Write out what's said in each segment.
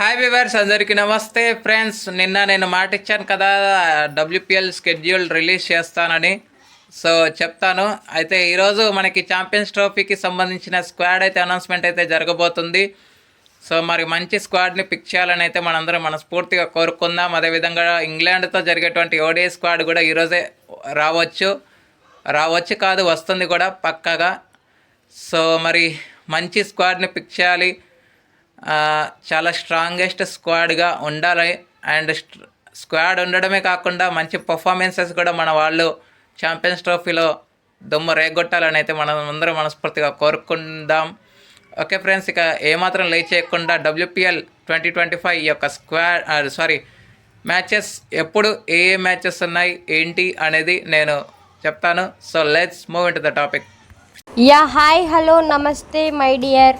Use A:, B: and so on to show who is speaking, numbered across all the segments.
A: Hi viewers, అందరికీ నమస్తే friends. నిన్న నేను మాట ఇచ్చాను కదా డబ్ల్యూపీఎల్ షెడ్యూల్ రిలీజ్ చేస్తానని. సో చెప్తాను. అయితే ఈరోజు మనకి ఛాంపియన్స్ ట్రోఫీకి సంబంధించిన స్క్వాడ్ అయితే అనౌన్స్మెంట్ అయితే జరగబోతుంది. సో మరి మంచి స్క్వాడ్ని పిక్ చేయాలని అయితే మనందరం మనస్ఫూర్తిగా కోరుకుందాం. అదేవిధంగా ఇంగ్లాండ్తో జరిగేటువంటి ఓడిఐ స్క్వాడ్ కూడా ఈరోజే రావచ్చు కాదు, వస్తుంది కూడా పక్కాగా. సో మరి మంచి స్క్వాడ్ని పిక్ చేయాలి. చాలా స్ట్రాంగెస్ట్ స్క్వాడ్గా ఉండాలి. అండ్ స్క్వాడ్ ఉండడమే కాకుండా మంచి పర్ఫార్మెన్సెస్ కూడా మన వాళ్ళు ఛాంపియన్స్ ట్రోఫీలో దుమ్ము రేగొట్టాలని అయితే మనం అందరం మనస్ఫూర్తిగా కోరుకుందాం. ఓకే ఫ్రెండ్స్, ఇక ఏమాత్రం లేట్ చేయకుండా డబ్ల్యూపీఎల్ 2025 యొక్క మ్యాచెస్ ఎప్పుడు ఏ మ్యాచెస్ ఉన్నాయి ఏంటి అనేది నేను చెప్తాను. So let's move into the topic.
B: Hi hello namaste my dear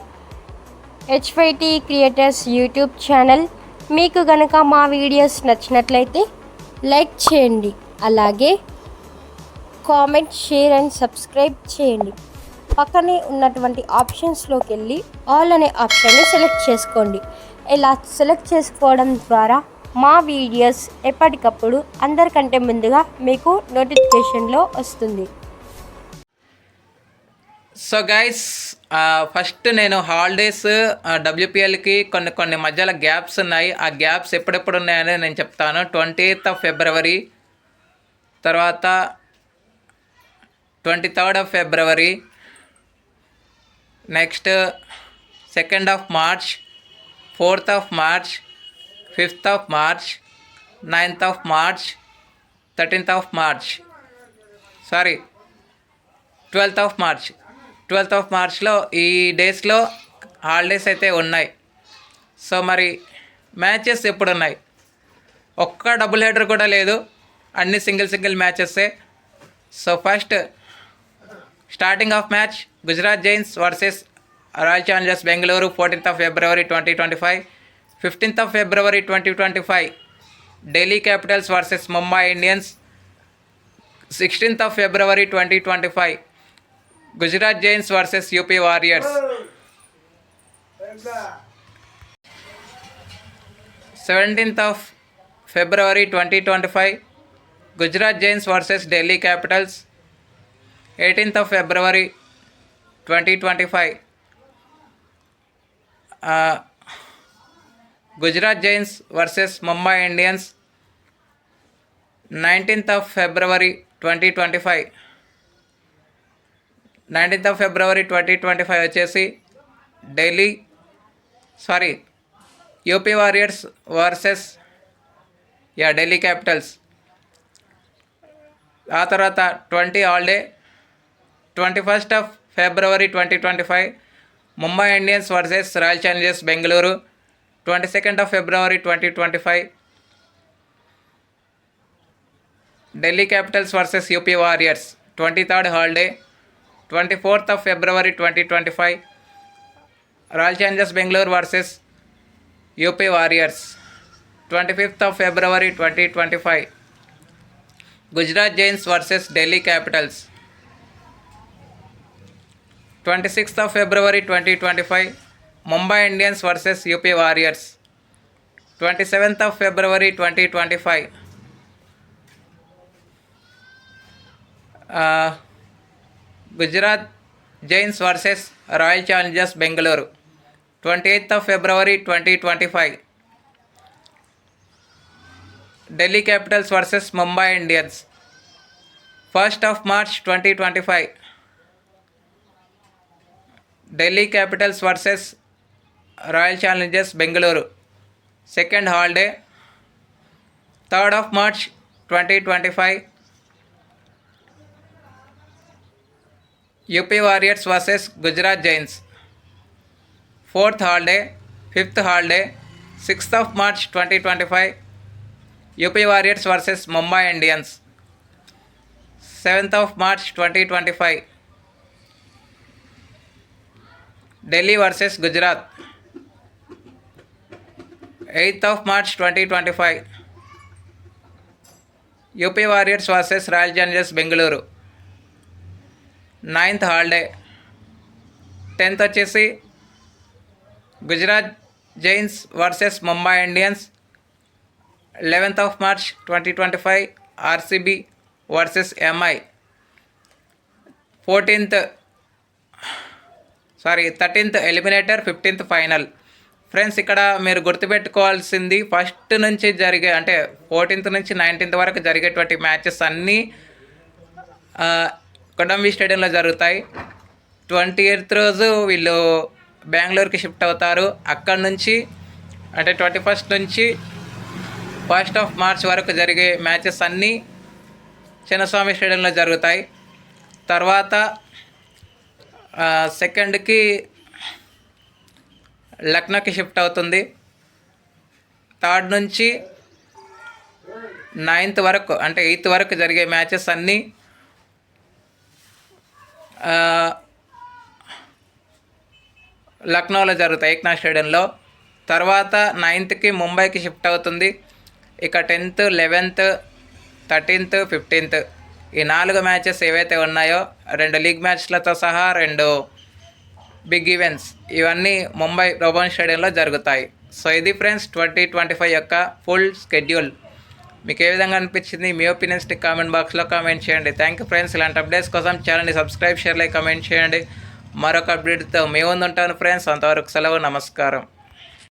B: HYT creators YouTube channel. మీకు గనక మా వీడియోస్ నచ్చినట్లయితే లైక్ చేయండి, అలాగే కామెంట్, షేర్ అండ్ సబ్స్క్రైబ్ చేయండి. పక్కనే ఉన్నటువంటి ఆప్షన్స్లోకి వెళ్ళి ఆల్ అనే ఆప్షన్ని సెలెక్ట్ చేసుకోండి. ఇలా సెలెక్ట్ చేసుకోవడం ద్వారా మా వీడియోస్ ఎప్పటికప్పుడు అందరికంటే ముందుగా మీకు నోటిఫికేషన్లో వస్తుంది.
A: సో గైస్, ఫస్ట్ నేను హాలిడేస్ డబ్ల్యూపీఎల్కి కొన్ని మధ్యలో గ్యాప్స్ ఉన్నాయి. ఆ గ్యాప్స్ ఎప్పుడెప్పుడు ఉన్నాయని నేను చెప్తాను. 28th of February, తర్వాత 23rd of February, next 2nd of March, 4th of March, 5th of March, 9th of March, 13th of March, 12th of March. 12th of Marchలో ఈ డేస్లో హాలిడేస్ అయితే ఉన్నాయి. సో మరి మ్యాచెస్ ఎప్పుడు ఉన్నాయి? ఒక్క డబుల్ హెడర్ కూడా లేదు, అన్ని సింగిల్ మ్యాచెస్సే. So first starting of match Gujarat Giants versus Royal Challengers Bengaluru 14th of February 2025. 15th of February 2025 Delhi Capitals versus Mumbai Indians. 16th of February 2025 Gujarat Giants versus UP Warriors. 17th of February 2025 Gujarat Giants versus Delhi Capitals. 18th of February 2025 Gujarat Giants versus Mumbai Indians. 19th of February 2025 19th of February 2025 వచ్చేసి UP Warriors versus Delhi Capitals. ఆ తర్వాత 20 holiday. 21st of February 2025 Mumbai Indians versus Royal Challengers Bengaluru. 22nd of February 2025 Delhi Capitals versus UP Warriors. 23rd holiday. 24th of February 2025 Royal Challengers Bengaluru versus UP Warriors. 25th of February 2025 Gujarat Giants versus Delhi Capitals. 26th of February 2025 Mumbai Indians versus UP Warriors. 27th of February 2025 Gujarat Giants versus Royal Challengers Bengaluru. 28th of February 2025 Delhi Capitals versus Mumbai Indians. 1st of March 2025 Delhi Capitals versus Royal Challengers Bengaluru. 2nd holiday. 3rd of March 2025 UP Warriors versus Gujarat Giants. 4th holiday. 5th holiday. 6th of March 2025 UP Warriors versus Mumbai Indians. 7th of March 2025 Delhi versus Gujarat. 8th of March 2025 UP Warriors versus Royal Challengers Bengaluru. 9th holiday. 10th వచ్చేసి Gujarat Giants versus Mumbai Indians. 11th of March 2025 RCB versus MI. 13th eliminator, 15th final. Friends, ఇక్కడ మీరు గుర్తుపెట్టుకోవాల్సింది first నుంచి జరిగే అంటే 14th నుంచి 19th వరకు జరిగేటువంటి మ్యాచెస్ అన్నీ కొడంబి స్టేడియంలో జరుగుతాయి. 28th రోజు వీళ్ళు బెంగళూరుకి షిఫ్ట్ అవుతారు. అక్కడి నుంచి అంటే 21st నుంచి 1st of March వరకు జరిగే మ్యాచెస్ అన్నీ చిన్నస్వామి స్టేడియంలో జరుగుతాయి. తర్వాత 2కి లక్నోకి షిఫ్ట్ అవుతుంది. 3rd నుంచి 9th వరకు అంటే 8th వరకు జరిగే మ్యాచెస్ అన్నీ లక్నోలో జరుగుతాయి, ఏక్నాథ్ స్టేడియంలో. తర్వాత 9th ముంబైకి షిఫ్ట్ అవుతుంది. ఇక 10th, 11th, 13th, 15th ఈ 4 మ్యాచెస్ ఏవైతే ఉన్నాయో 2 లీగ్ మ్యాచ్లతో సహా 2 బిగ్ ఈవెంట్స్ ఇవన్నీ ముంబై రోబోన్ స్టేడియంలో జరుగుతాయి. సో ఇది ఫ్రెండ్స్ 2025 యొక్క ఫుల్ స్కెడ్యూల్. మీకు ఏ విధంగా అనిపించింది? మీ ఒపీనియన్స్ కామెంట్ బాక్స్లో కామెంట్ చేయండి. Thank you friends. ఇలాంటి అప్డేట్స్ కోసం ఛానల్ని సబ్స్క్రైబ్, షేర్, లైక్, కామెంట్ చేయండి. మరొక అప్డేట్తో మీ ముందు ఉంటాను ఫ్రెండ్స్. అంతవరకు సెలవు, నమస్కారం.